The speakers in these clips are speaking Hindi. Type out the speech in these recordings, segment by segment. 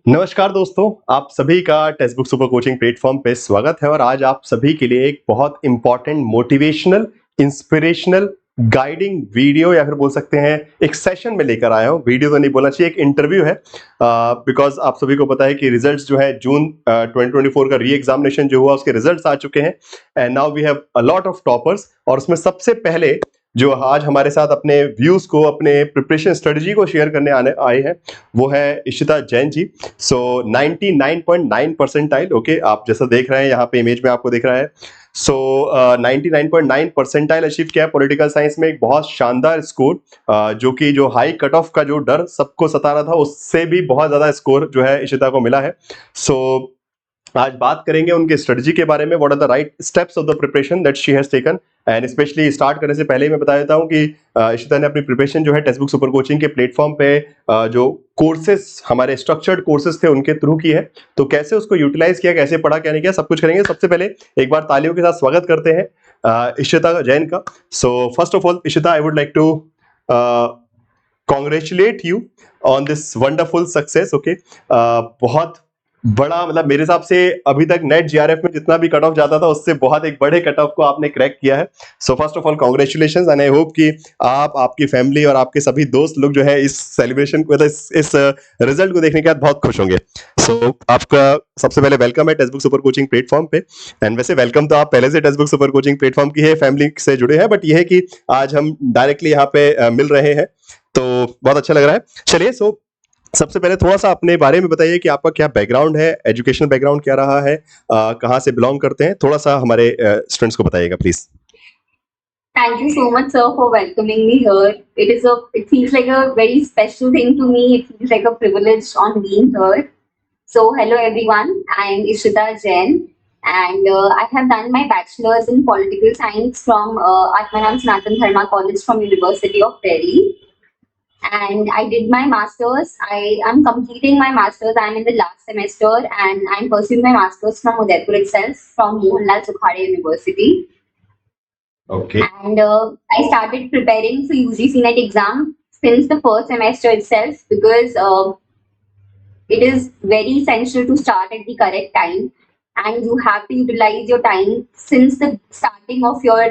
नमस्कार दोस्तों, आप सभी का text book super coaching platform पे स्वागत है और आज आप सभी के लिए एक बहुत important motivational, inspirational, guiding video या फिर बोल सकते हैं एक सेशन में लेकर आया हूँ। वीडियो तो नहीं बोलना चाहिए, एक इंटरव्यू है बिकॉज आप सभी को पता है कि रिजल्ट्स जो है जून 2024 का री एग्जामिनेशन जो हुआ उसके रिजल्ट्स आ चुके हैं and now we have a lot of toppers और उसमें सबसे पहले जो आज हमारे साथ अपने व्यूज को, अपने प्रिपरेशन स्ट्रेटजी को शेयर करने आए हैं वो है इशिता जैन जी। सो 99.9 परसेंटाइल, ओके, आप जैसा देख रहे हैं यहाँ पे इमेज में आपको दिख रहा है। सो 99.9 परसेंटाइल अचीव किया है पॉलिटिकल साइंस में, एक बहुत शानदार स्कोर जो कि जो हाई कट ऑफ का जो डर सबको सता रहा था उससे भी बहुत ज्यादा स्कोर जो है इशिता को मिला है। सो आज बात करेंगे उनके स्ट्रेटजी के बारे में, what are the right steps of the preparation that she has taken and specially start करने से पहले ही मैं बता देता हूं कि इशिता ने अपनी प्रिपरेशन जो है टेक्स्ट बुक सुपर कोचिंग के प्लेटफॉर्म पे जो कोर्सेज हमारे स्ट्रक्चर्ड कोर्सेज थे उनके थ्रू की है। तो कैसे उसको यूटिलाइज किया, कैसे पढ़ा, क्या नहीं किया, सब कुछ करेंगे। सबसे पहले एक बार तालियों के साथ स्वागत करते हैं इशिता जैन का। So first of all Ishita, I would like to congratulate you on this wonderful success. Okay, बहुत बड़ा, मतलब मेरे हिसाब से अभी तक नेट जीआरएफ में जितना भी कट ऑफ जाता था उससे बहुत एक बड़े कट ऑफ को आपने क्रैक किया है। सो first of all congratulations and I hope कि आप, आपकी फैमिली और आपके सभी दोस्त लोग जो है इस सेलिब्रेशन को, इस रिजल्ट को देखने के बाद बहुत खुश होंगे। सो आपका सबसे पहले वेलकम है text book super coaching platform पे। एंड वैसे वेलकम तो आप पहले से text book super coaching platform की है, फैमिली से जुड़े हैं, बट ये है कि आज हम डायरेक्टली यहाँ पे मिल रहे हैं तो बहुत अच्छा लग रहा है। चलिए, सो सबसे पहले थोड़ा सा अपने बारे में बताइए कि आपका क्या बैकग्राउंड है, एजुकेशनल बैकग्राउंड क्या रहा है, कहाँ से बिलोंग करते हैं, थोड़ा सा हमारे स्टूडेंट्स को बताइएगा please. Thank you so much, sir, for welcoming me here. It feels like a very special thing to me. It feels like a privilege on being here. So, hello everyone. I am Ishita Jain, and I have done my bachelor's in political science from Atmanam Sanatan Dharma College from University of Delhi. And I did my master's. I am completing my master's. I'm in the last semester, and I'm pursuing my master's from Udaipur itself, from Mohanlal Sukhadia University. Okay. And I started preparing for UGC NET exam since the first semester itself because it is very essential to start at the correct time, and you have to utilize your time since the starting of your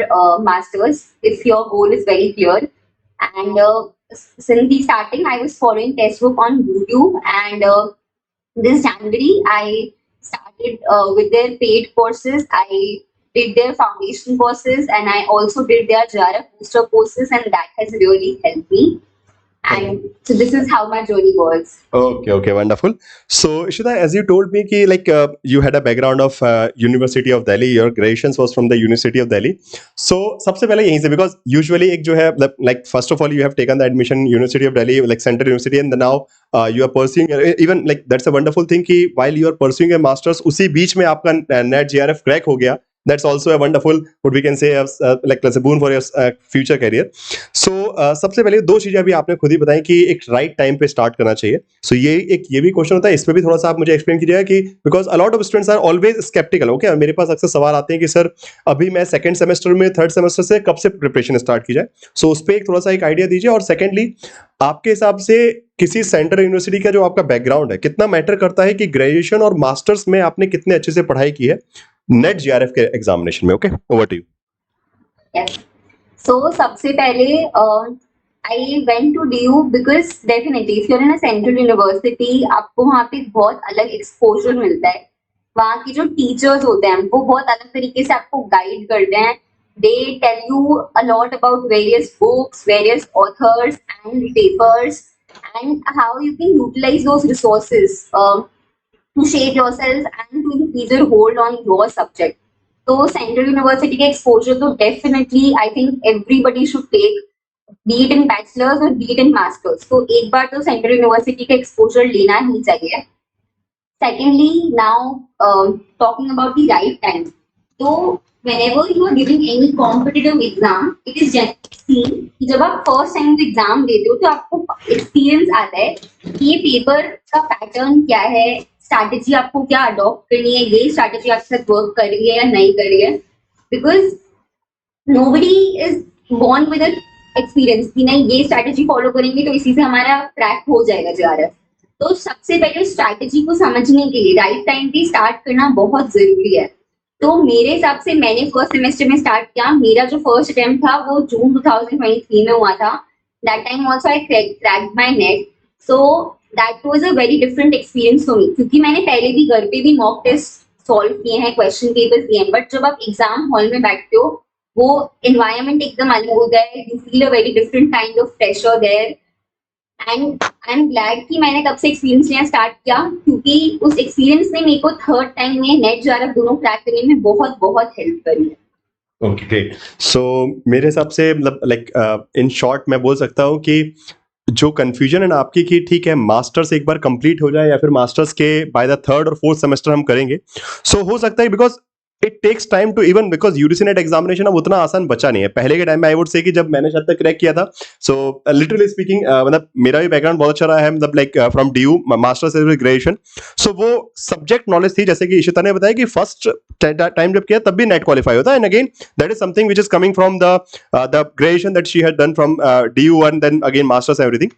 masters if your goal is very clear. And since the starting, I was following textbook on YouTube, and this January I started with their paid courses. I did their foundation courses, and I also did their JRF booster courses, and that has really helped me. And so this is how my journey was. Okay, wonderful. So Ishita, as you told me कि like you had a background of University of Delhi, your graduations was from the University of Delhi. So सबसे पहले यहीं से, because usually एक जो है like first of all you have taken the admission University of Delhi, like Central University, and now you are pursuing even like that's a wonderful thing कि while you are pursuing a masters उसी बीच में आपका net JRF crack हो गया. That's also a wonderful, what we can say, like let's say boon for your future career. So सबसे पहले दो चीजें अभी आपने खुद ही बताई कि एक राइट टाइम पे स्टार्ट करना चाहिए. सो ये भी क्वेश्चन होता है, इस पे भी थोड़ा सा आप मुझे एक्सप्लेन कीजिएगा कि because a lot of students are always sceptical. Okay, मेरे पास अक्सर सवाल आते हैं कि सर अभी मैं सेकंड सेमेस्टर में, थर्ड सेमेस्टर से कब से प्रिपरेशन स्टार्ट की जाए. सो उस पर एक थोड़ा सा एक आइडिया दीजिए. और सेकेंडली, आपके हिसाब से किसी सेंट्रल यूनिवर्सिटी का जो आपका बैकग्राउंड है कितना मैटर करता है कि ग्रेजुएशन और मास्टर्स में आपने कितने अच्छे से पढ़ाई की है नेट जीआरएफ के एग्जामिनेशन में. Okay, over to you. Yes. So सबसे पहले I went to DU because definitely if you're in a central university आपको वहाँ पे बहुत अलग exposure मिलता है. वहाँ के जो teachers होते हैं वो बहुत अलग तरीके से आपको guide करते हैं. They tell you a lot about various books, various authors and papers, and how you can utilize those resources to shape yourself and to increase your hold on your subject. तो सेंट्रल यूनिवर्सिटी के एक्सपोजर तो definitely I think everybody should take, be it in bachelors और बी इट इन मास्टर्स. तो एक बार तो सेंट्रल यूनिवर्सिटी का एक्सपोजर लेना ही चाहिए. Secondly, now talking about the right time. तो whenever you are giving any competitive exam, it is just seen कि जब आप फर्स्ट टाइम एग्जाम देते हो तो आपको एक्सपीरियंस आता है कि ये पेपर का पैटर्न क्या है, स्ट्रैटेजी आपको क्या अडॉप्ट करनी है, ये स्ट्रैटेजी आपके साथ वर्क कर रही है या नहीं कर रही है. Because nobody is born with experience कि नहीं ये स्ट्रैटेजी फॉलो करेंगे तो इसी से हमारा क्रैक हो जाएगा जीआरएफ. तो सबसे पहले स्ट्रैटेजी को समझने के लिए राइट टाइम पे स्टार्ट करना बहुत जरूरी है। तो मेरे हिसाब से मैंने फर्स्ट सेमेस्टर में स्टार्ट किया। मेरा जो फर्स्ट अटेम्प्ट था वो जून 2023 में हुआ था। That time also I cracked my net. So that was a very different experience for me, क्योंकि मैंने पहले भी घर पे भी मॉक टेस्ट सॉल्व किए हैं, क्वेश्चन पेपर्स दिए हैं, बट जब आप एग्जाम हॉल में बैठते हो वो एनवायरनमेंट एकदम अलग होता है। You feel a very different kind of pressure there. And I am glad कि मैंने तब से एक्सपीरियंस लेना स्टार्ट किया, क्योंकि उस एक्सपीरियंस ने मेरे को थर्ड टाइम में नेट जेआरएफ दोनों क्रैक करने में बहुत बहुत हेल्प करी है। Okay great. सो मेरे हिसाब से मतलब लाइक इन शॉर्ट मैं बोल सकता हूँ कि जो कंफ्यूजन है ना आपकी कि ठीक है मास्टर्स एक बार कंप्लीट हो जाए या फिर मास्टर्स के बाय द थर्ड और फोर्थ सेमेस्टर हम करेंगे, सो हो सकता है because it takes time to even because UGC NET examination अब उतना आसान बचा नहीं है। पहले के टाइम में आई वुड से कि जब मैंने शायद तक क्रैक किया था, सो लिटरली स्पीकिंग मतलब मेरा भी बैकग्राउंड बहुत अच्छा रहा है, मतलब like from DU masters graduation. So वो सब्जेक्ट नॉलेज थी, जैसे कि इशिता ने बताया कि फर्स्ट टाइम जब किया तब भी नेट क्वालिफाई होता है, and again that is something which is coming from the graduation that she had done from DU and then again masters everything.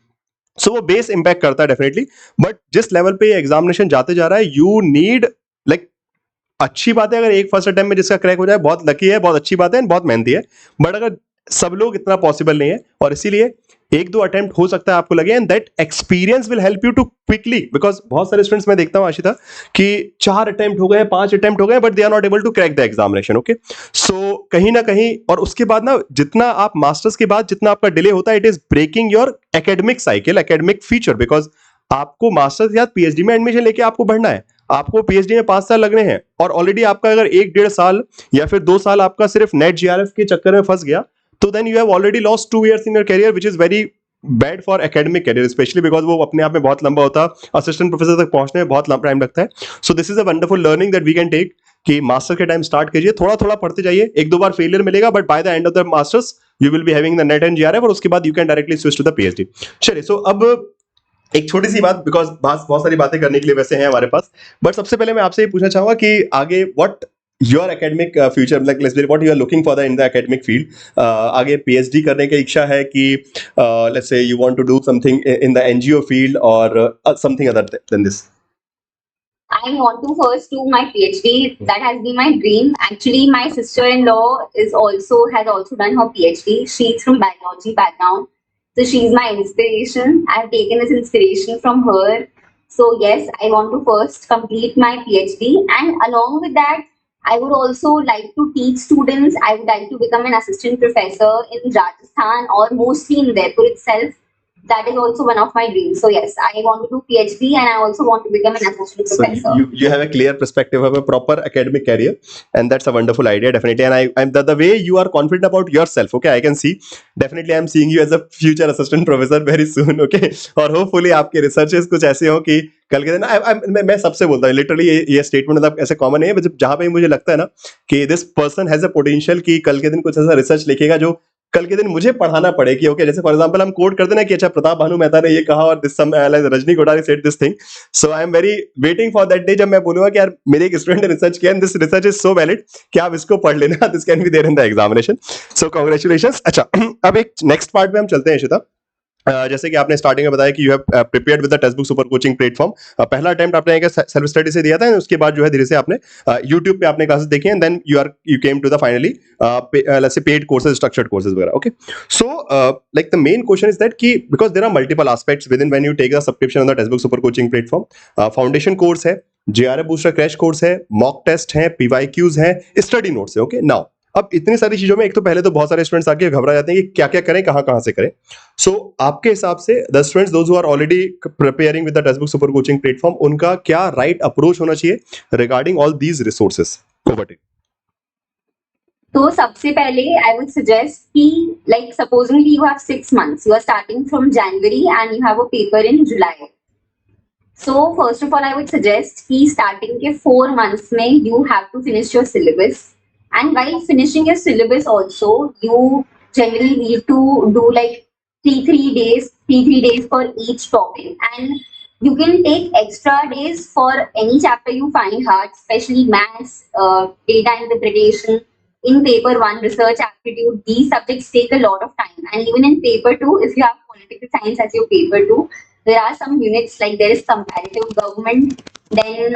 So वो बेस इंपैक्ट करता है डेफिनेटली। बट जिस लेवल पे एग्जामिनेशन जाते जा रहा है यू नीड लाइक, अच्छी बात है अगर एक फर्स्ट अटेम्प्ट में जिसका क्रैक हो जाए, बहुत लकी है, बहुत अच्छी बात है, बहुत मेहनती है। बट अगर सब लोग इतना पॉसिबल नहीं है, और इसीलिए एक दो अटेम्प्ट हो सकता है आपको लगे, and that experience will help you to quickly, because बहुत सारे स्टूडेंट्स मैं देखता हूं आशिता कि 4 अटेम्प्ट हो गए, 5 अटेम्प्ट हो गए, but they are not able to crack the examination. Okay, so कहीं ना कहीं, और उसके बाद ना जितना आप मास्टर्स के बाद जितना आपका डिले होता है, it is breaking your academic cycle, academic future, because आपको मास्टर्स के बाद पीएचडी में एडमिशन लेके आपको बढ़ना है। आपको पीएचडी में 5 साल लगने हैं, और ऑलरेडी आपका अगर 1-1.5 साल या फिर 2 साल आपका सिर्फ नेट जीआरएफ के चक्कर में फंस गया, तो then you have already lost 2 years in your career, which is very bad for academic career, specially because वो अपने आप में बहुत लंबा होता है, असिस्टेंट प्रोफेसर तक पहुंचने में बहुत टाइम लगता है। So this is a wonderful learning that we can take कि मास्टर के टाइम स्टार्ट कीजिए, थोड़ा थोड़ा पढ़ते जाइए, 1-2 बार फेलियर मिलेगा, but by the end of the masters you will be having the NET and JRF, और उसके बाद you can directly switch to the PhD. चलिए, सो अब एक छोटी सी बात, बिकॉज बहुत सारी बातें करने के लिए वैसे हैं हमारे पास, बट सबसे पहले मैं आपसे ये पूछना चाहूंगा कि आगे what your academic future, like let's say what you are looking for the in the academic field. आगे पीएचडी करने की इच्छा है कि let's say you want to do something in the NGO field और something other than this? I want to first do my PhD. That has been my dream. Actually, my sister-in-law has also done her PhD. She's from biology background, so she's my inspiration. I've taken this inspiration from her. So yes, I want to first complete my PhD, and along with that, I would also like to teach students. I would like to become an assistant professor in Rajasthan or mostly in Jaipur itself. That is also one of my dreams. So yes, I want to do PhD and I also want to become an assistant So professor. you have a clear perspective of a proper academic career, and that's a wonderful idea, definitely. And I'm the way you are confident about yourself, okay, I can see, definitely I'm seeing you as a future assistant professor very soon, okay. और hopefully आपके researches कुछ ऐसे हो कि कल के दिन मैं सबसे बोलता हूँ लिटरली, ये स्टेटमेंट मतलब ऐसे कॉमन है, जहाँ पे मुझे लगता है ना कि this person has a potential कि कल के दिन कुछ ऐसा रिसर्च लिखेगा जो कल के दिन मुझे पढ़ाना पड़े कि ओके, जैसे फॉर एग्जांपल हम कोट करते ना कि अच्छा प्रताप भानु मेहता ने ये कहा और this some Rajni Kothari said this thing. So I am very waiting for that day जब मैं बोलूंगा कि यार मेरे एक स्टूडेंट ने रिसर्च किया and this research is so valid कि आप इसको पढ़ लेना, this can be there in the examination. So congratulations. अच्छा, अब एक नेक्स्ट पार्ट में हम चलते हैं इशिता। जैसे कि आपने स्टार्टिंग में बताया कि you have prepared with the text book super coaching platform. पहला अटेम्प्ट आपने सेल्फ स्टडी से दिया था, उसके बाद जो है धीरे से आपने यूट्यूब पे आपने क्लासेस देखी and then you came to the finally let's say paid courses, structured courses वगैरह। Okay, so like the main question is that कि because there are multiple aspects within when you take the subscription on the text book super coaching platform. Foundation course है, जेआरएफ बूस्टर क्रैश कोर्स है, मॉक टेस्ट है, पीवाईक्यूज है, स्टडी नोट्स है। ओके, नाउ अब इतनी सारी चीजों में एक तो पहले तो बहुत सारे स्टूडेंट्स आके घबरा जाते हैं कि क्या क्या करें, कहां कहां से करें। सो आपके हिसाब से the students those who are already preparing with the text book super coaching platform, उनका क्या राइट अप्रोच होना चाहिए regarding all these resources? Over to. तो सबसे पहले I would suggest कि like supposedly you have 6 months. You are starting from January and you have a paper in July. So first of all, I would suggest कि starting के 4 months में you have to finish your syllabus. And while finishing your syllabus also, you generally need to do like 3 days for each topic. And you can take extra days for any chapter you find hard, especially maths, data interpretation. In paper 1, research aptitude, these subjects take a lot of time. And even in paper 2, if you have political science as your paper 2, there are some units like there is comparative government, then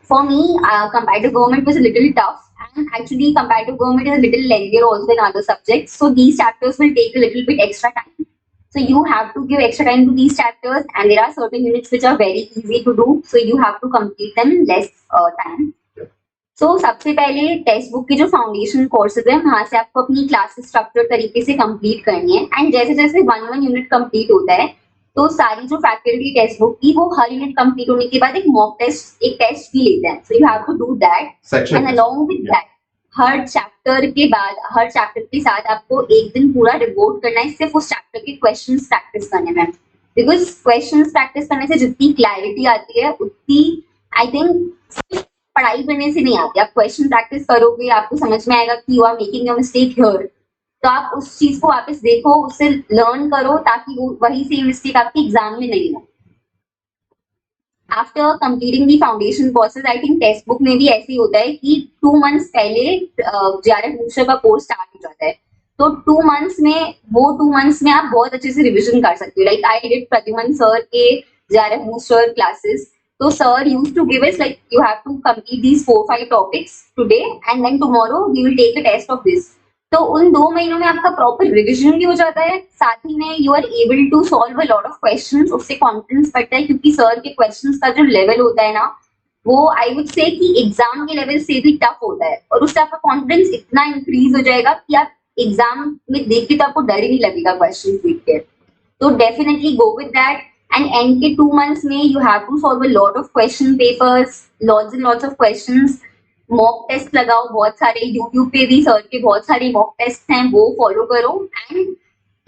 for me, comparative government was a little tough, and actually comparative government is a little lengthier also in other subjects, so these chapters will take a little bit extra time. So you have to give extra time to these chapters, and there are certain units which are very easy to do, so you have to complete them in less time. So सबसे पहले टेक्स्ट बुक के जो फाउंडेशन कोर्सेज है वहां से आपको अपनी क्लासेस स्ट्रक्चर तरीके से कंप्लीट करनी है, एंड जैसे जैसे वन यूनिट कंप्लीट होता है तो सारी जो फैकल्टी टेक्स्ट बुक की वो हर यूनिट कंप्लीट होने के बाद एक मॉक टेस्ट, एक टेस्ट भी लेते हैं. So you have to do that, and along with that हर चैप्टर के बाद, हर चैप्टर के साथ आपको एक दिन पूरा डिवोट करना है सिर्फ उस चैप्टर के क्वेश्चंस प्रैक्टिस करने में, बिकॉज क्वेश्चंस प्रैक्टिस करने से जितनी क्लैरिटी आती है उतनी आई थिंक पढ़ाई करने से नहीं आती. आप क्वेश्चन प्रैक्टिस करोगे, आपको समझ में आएगा कि you are making a mistake here, तो आप उस चीज को वापस देखो, उससे लर्न करो, ताकि वो वही सेम मिस्टेक आपके एग्जाम में नहीं हो. After completing the foundation courses, I think text book में भी ऐसे ही होता है कि 2 मंथ्स पहले जेआरएफ बूस्टर का कोर्स स्टार्ट हो जाता है, तो 2 मंथ्स में आप बहुत अच्छे से रिविजन कर सकते हो. Like I did Pradyuman sir के JRF booster classes, so sir used to give us like you have to complete these 4-5 topics today and then tomorrow we will take a test of this. तो उन 2 महीनों में आपका प्रॉपर रिविजन भी हो जाता है, साथ ही में you are able to solve a lot of questions. उससे कॉन्फिडेंस बढ़ता है, क्योंकि सर के क्वेश्चंस का जो लेवल होता है ना, वो आई वुड से कि एग्जाम के लेवल से भी टफ होता है, और उससे आपका कॉन्फिडेंस इतना इंक्रीज हो जाएगा कि आप एग्जाम में देख के तो आपको डर ही नहीं लगेगा क्वेश्चन देख के. तो definitely go with that. And end के 2 months में you have to solve a lot of question papers, lots and lots of questions. Mock test लगाओ बहुत सारे, YouTube पे भी सर के बहुत सारे mock tests हैं, वो follow करो. And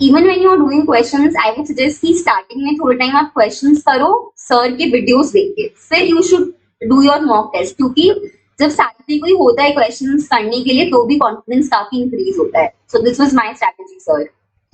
even when you are doing questions, I would suggest कि starting में थोड़ा टाइम आप questions करो सर के videos देख के, फिर you should do your mock test, क्योंकि जब साथ में कोई होता है questions करने के लिए तो भी confidence काफी increase होता है. So this was my strategy, sir.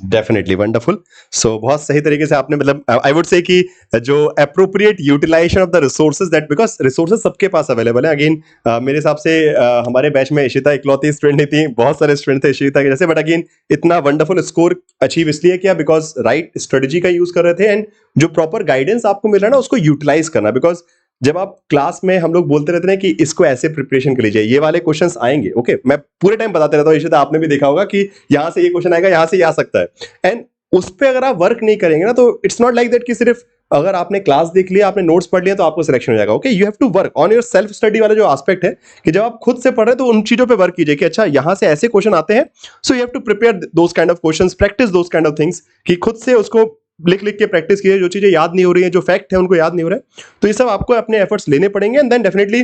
Definitely wonderful. So बहुत सही तरीके से आपने, मतलब आई वुड से कि जो appropriate utilization of the resources, that because resources सबके पास अवेलेबल है. अगेन मेरे हिसाब से हमारे बैच में इशिता इकलौती स्टूडेंट नहीं थी, बहुत सारे स्टूडेंट थे इशिता के जैसे, बट अगेन इतना वंडरफुल स्कोर अचीव इसलिए किया बिकॉज राइट स्ट्रेटेजी का यूज कर रहे थे, एंड जो प्रॉपर गाइडेंस आपको मिल रहा है ना उसको यूटिलाइज करना. बिकॉज जब आप क्लास में हम लोग बोलते रहते हैं कि इसको ऐसे प्रिपरेशन कर लीजिए, ये वाले क्वेश्चंस आएंगे, ओके मैं पूरे टाइम बताते रहता हूँ. इशिता आपने भी देखा होगा कि यहाँ से ये क्वेश्चन आएगा, यहाँ से ये आ सकता है, एंड उस पर अगर आप वर्क नहीं करेंगे ना तो इट्स नॉट लाइक दैट कि सिर्फ अगर आपने क्लास देख लिया, आपने नोट्स पढ़ लिया तो आपको सिलेक्शन हो जाएगा. Okay, you have to work on your self study वाला जो एस्पेक्ट है कि जब आप खुद से पढ़ रहे हैं तो उन चीजों पे वर्क कीजिए कि अच्छा यहाँ से ऐसे क्वेश्चन आते हैं, so you have to prepare those kind of questions, practice those kind of things, कि खुद से उसको लिख लिख के प्रैक्टिस कीजिए. जो चीजें याद नहीं हो रही हैं, जो फैक्ट है उनको याद नहीं हो रहा है, तो ये सब आपको अपने एफर्ट्स लेने पड़ेंगे. एंड देन डेफिनेटली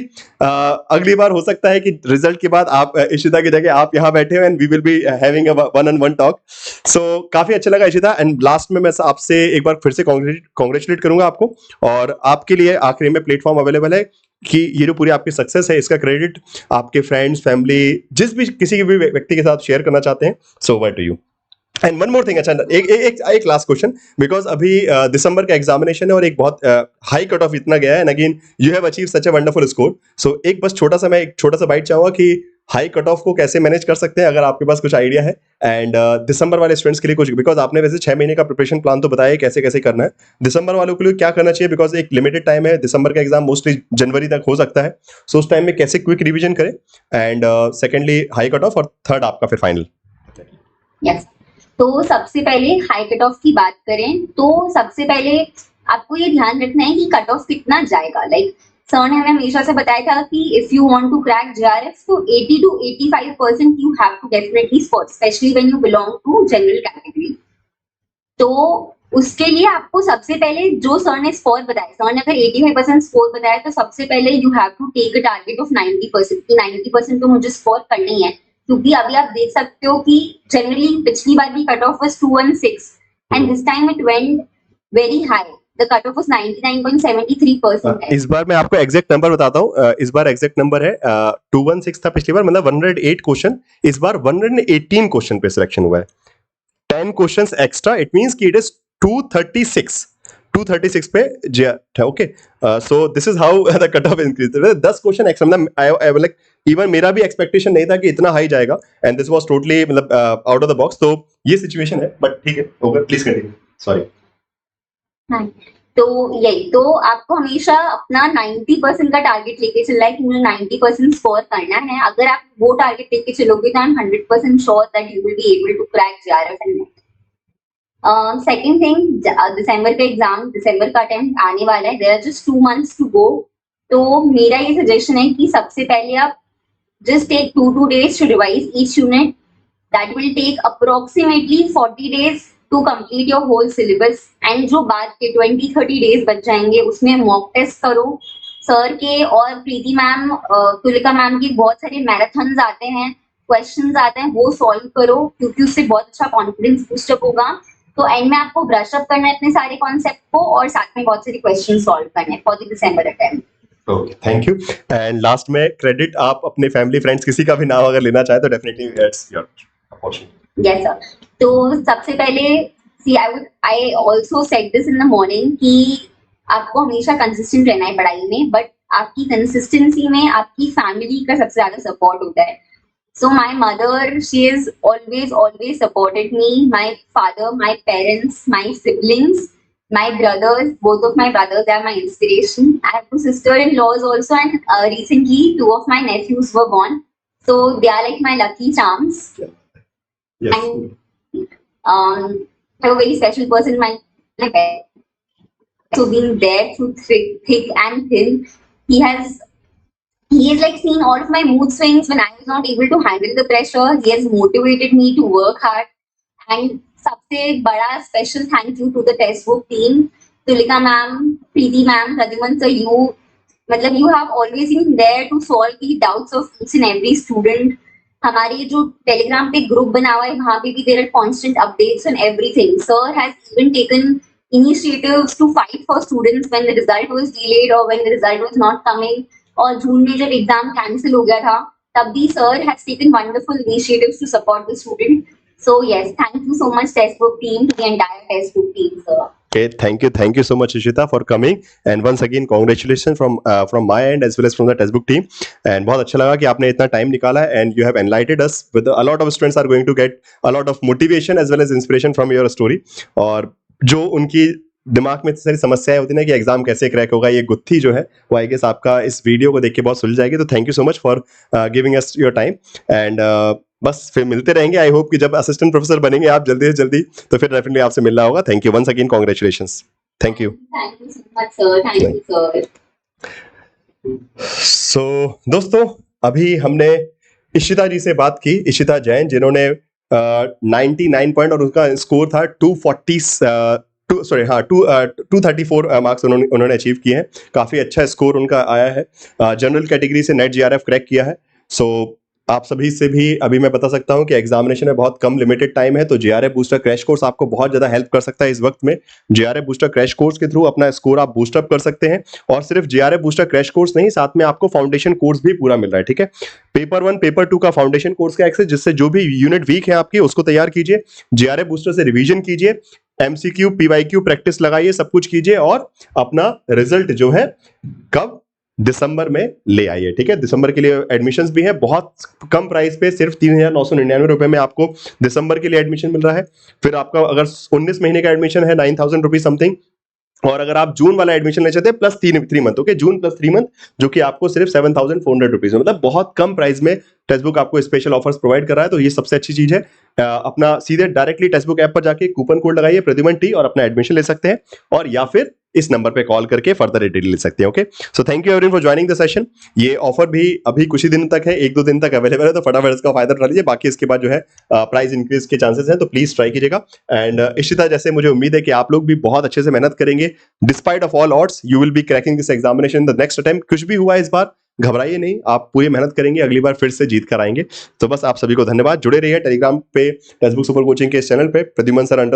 अगली बार हो सकता है कि रिजल्ट के बाद आप इशिता की जगह आप यहाँ बैठे हो and we will be having a one on one talk. So काफी अच्छा लगा इशिता. एंड लास्ट में मैं आपसे एक बार फिर से कॉन्ग्रेचुलेट करूंगा आपको, और आपके लिए आखिरी में प्लेटफॉर्म अवेलेबल है कि ये जो पूरी आपकी सक्सेस है इसका क्रेडिट आपके फ्रेंड्स, फैमिली, जिस भी किसी भी व्यक्ति के साथ शेयर करना चाहते हैं. So over to you. And one more thing, अच्छा एक लास्ट क्वेश्चन, बिकॉज अभी दिसंबर का एग्जामिनेशन है और एक बहुत हाई कट ऑफ इतना गया है, and again you have achieve such a wonderful score. So एक बस एक छोटा सा बाइट चाहूंगा कि हाई कट ऑफ को कैसे मैनेज कर सकते हैं, अगर आपके पास कुछ आइडिया है. एंड दिसंबर वाले स्टूडेंट्स के लिए कुछ, बिकॉज आपने वैसे 6 महीने का प्रिपरेशन प्लान तो बताया कैसे कैसे करना है, दिसंबर वालों के लिए क्या करना चाहिए, बिकॉज एक लिमिटेड टाइम है, दिसंबर का एग्जाम मोस्टली जनवरी तक हो सकता है. सो उस टाइम में कैसे क्विक रिविजन करें, and secondly high cut off, और थर्ड आपका फिर फाइनल. यस, तो सबसे पहले हाई कट ऑफ की बात करें तो सबसे पहले आपको ये ध्यान रखना है कि कट ऑफ कितना जाएगा. लाइक सर ने हमें हमेशा से बताया था कि if you want to crack JRF तो 80 to 85% you have to definitely score, specially when you belong to general category. तो उसके लिए आपको सबसे पहले जो सर ने स्कोर बताया, सर ने अगर 85% स्कोर बताया तो सबसे पहले you have to take a target of 90%, कि 90% तो मुझे स्कोर करनी है. क्योंकि अभी आप देख सकते हो कि जनरली पिछली बार भी cut off was 216 and this time it went very high. The cut off was 99.73%. इस बार मैं आपको एग्जैक्ट नंबर बताता हूँ. इस बार एग्जैक्ट नंबर है 216 था पिछली बार, मतलब 108 क्वेश्चन, इस बार 118 क्वेश्चन पे सिलेक्शन हुआ है. 10 क्वेश्चंस एक्स्ट्रा, इट मींस कि इट इज 236 पे था. Okay, so this is how the cut off increase. 10 question extra, मतलब आई लाइक इवन मेरा भी एक्सपेक्टेशन नहीं था कि इतना हाई जाएगा, एंड दिस वाज टोटली मतलब आउट ऑफ द बॉक्स. तो ये सिचुएशन है, बट ठीक है, होगा. Please continue. सॉरी. हाँ, तो यही तो आपको हमेशा अपना 90% का टारगेट लेके चलना है कि मुझे 90% स्कोर करना है। अगर आप वो टारगेट लेके चलोगे तो I am 100% sure that you will be able to crack JRF and NET. Second thing, दिसंबर का एग्जाम, दिसंबर का अटेम्प्ट आने वाला है, there are just 2 months to go. तो मेरा ये सजेशन है कि सबसे पहले आप just take 2 days to revise each unit. That will take approximately 40 days to complete your whole syllabus. And जो बाद के 20-30 days बच जाएंगे उसमें मॉक टेस्ट करो। सर के और प्रीति मैम, तुलिका मैम के बहुत सारे मैराथन्स आते हैं, क्वेश्चंस आते हैं, वो सॉल्व करो क्योंकि उससे बहुत अच्छा कॉन्फिडेंस बूस्टअप होगा। तो एंड में आपको ब्रश अप करना है अपने सारे कॉन्सेप्ट को और साथ में बहुत सारे क्वेश्चन सॉल्व करने हैं for the December attempt. Okay, thank you. And last में क्रेडिट आप अपने फैमिली फ्रेंड्स किसी का भी नाम अगर लेना चाहे तो definitely it's your opportunity. Yes sir. तो सबसे पहले I also said this in the morning कि आपको हमेशा कंसिस्टेंट रहना है पढ़ाई में, बट आपकी कंसिस्टेंसी में आपकी फैमिली का सबसे ज्यादा सपोर्ट होता है। So my mother, she has always supported me. My father, my parents, my siblings, my brothers, both of my brothers are my inspiration. I have 2 sister-in-laws also, and recently 2 of my nephews were born. So they are like my lucky charms. Yes. And I have a very special person, my parents. So being there through thick and thin, he has like seen all of my mood swings when I was not able to handle the pressure. He has motivated me to work hard. And सबसे बड़ा special thank you to the textbook team, Tulika ma'am, Preeti ma'am, Pradyuman sir, मतलब you have always been there to solve the doubts of each and every student. हमारे जो टेलीग्राम पे ग्रुप बना हुआ है वहाँ पे भी there are constant updates on everything. Sir has even taken initiatives to fight for students when the result was delayed or when the result was not coming. और जून में जब एग्जाम कैंसिल हो गया था तब भी sir has taken wonderful initiatives to support the student. So yes, thank you so much textbook team, to the entire textbook team sir. Okay, thank you so much, Ishita, for coming. And once again, congratulations from my end as well as from the textbook team. And बहुत अच्छा लगा कि आपने इतना टाइम निकाला and you have enlightened us with a lot of students are going to get a lot of motivation as well as inspiration from your story. और जो उनकी दिमाग में इतनी सारी समस्याएं होती ना कि एग्जाम कैसे क्रैक होगा, ये गुत्थी जो है वो आई गेस आपका इस वीडियो को देख के बहुत सुलझ जाएगी। तो thank you so much for giving us your time. And बस फिर मिलते रहेंगे। आई होप कि जब असिस्टेंट प्रोफेसर बनेंगे आप जल्दी से जल्दी तो फिर डेफिनेटली आपसे मिलना होगा। Thank you once again, congratulations. Thank you so much sir. Thank you sir. So दोस्तों, अभी हमने इशिता जी से बात की, इशिता जैन, जिन्होंने 99 पॉइंट और उनका स्कोर था 234 मार्क्स उन्होंने अचीव किए हैं। काफ़ी अच्छा स्कोर उनका आया है। जनरल कैटेगरी से नेट जीआरएफ क्रैक किया है। सो आप सभी से भी अभी मैं बता सकता हूं कि एग्जामिनेशन में बहुत कम लिमिटेड टाइम है, तो जीआरएफ बूस्टर क्रैश कोर्स आपको बहुत ज़्यादा हेल्प कर सकता है इस वक्त में। जीआरएफ बूस्टर क्रैश कोर्स के थ्रू अपना स्कोर आप बूस्टअप कर सकते हैं। और सिर्फ जीआरएफ बूस्टर क्रैश कोर्स नहीं, साथ में आपको फाउंडेशन कोर्स भी पूरा मिल रहा है। ठीक है, पेपर 1 पेपर 2 का फाउंडेशन कोर्स का एक्सेस, जिससे जो भी यूनिट वीक है आपकी उसको तैयार कीजिए, जीआरएफ बूस्टर से रिवीजन कीजिए, एमसीक्यू पीवाईक्यू प्रैक्टिस लगाइए, सब कुछ कीजिए और अपना रिजल्ट जो है कब दिसंबर में ले आइए। ठीक है, दिसंबर के लिए एडमिशंस भी है बहुत कम प्राइस पे, सिर्फ 3,999 रुपए में आपको दिसंबर के लिए एडमिशन मिल रहा है। फिर आपका अगर 19 महीने का एडमिशन है 9,000 रुपीज समथिंग, और अगर आप जून वाला एडमिशन ले चाहते हैं प्लस 3 मंथ, ओके, जून प्लस 3 मंथ, जो कि आपको सिर्फ 7,400 रुपीज में, मतलब बहुत कम प्राइस में टेक्स्टबुक आपको स्पेशल ऑफर्स प्रोवाइड कर रहा है। तो ये सबसे अच्छी चीज है। अपना सीधे डायरेक्टली टेक्स्टबुक ऐप पर जाके कूपन कोड लगाइए प्रद्युमन टी और अपना एडमिशन ले सकते हैं, और या फिर इस नंबर पे कॉल करके फर्दर डिटेल ले सकते हैं। Okay, so thank you everyone for joining the session. ये ऑफर भी अभी कुछ ही दिन तक है, 1-2 दिन तक अवेलेबल है, तो फटाफट इसका फायदा उठा लीजिए। बाकी इसके बाद जो है प्राइस इंक्रीज के चांसेस हैं, तो प्लीज ट्राई कीजिएगा। एंड इशिता जैसे मुझे उम्मीद है कि आप लोग भी बहुत अच्छे से मेहनत करेंगे। Despite of all odds you will B cracking this examination the next attempt. कुछ भी हुआ इस बार घबराइए नहीं, आप पूरी मेहनत करेंगे, अगली बार फिर से जीत कर आएंगे। तो बस आप सभी को धन्यवाद। जुड़े रहिए टेलीग्राम पे टेक्स्टबुक सुपर कोचिंग के इस चैनल पे Pradyuman sir _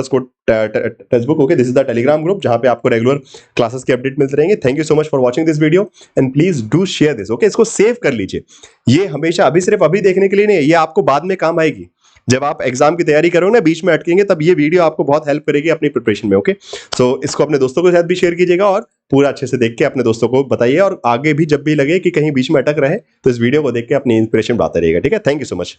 textbook. Okay, this is the Telegram group जहां पे आपको रेगुलर क्लासेस के अपडेट मिलते रहेंगे। Thank you so much for watching this video and please do share this. Okay, इसको सेव कर लीजिए। ये हमेशा अभी सिर्फ अभी देखने के लिए नहीं है, ये आपको बाद में काम आएगी। जब आप एग्जाम की तैयारी करोगे ना, बीच में अटकेंगे, तब ये वीडियो आपको बहुत हेल्प करेगी अपनी प्रिपरेशन में। ओके, सो इसको अपने दोस्तों के साथ भी शेयर कीजिएगा और पूरा अच्छे से देख के अपने दोस्तों को बताइए, और आगे भी जब भी लगे कि कहीं बीच में अटक रहे तो इस वीडियो को देख के अपनी इंस्पिरेशन बढ़ाते रहिएगा। ठीक है, थैंक यू सो मच।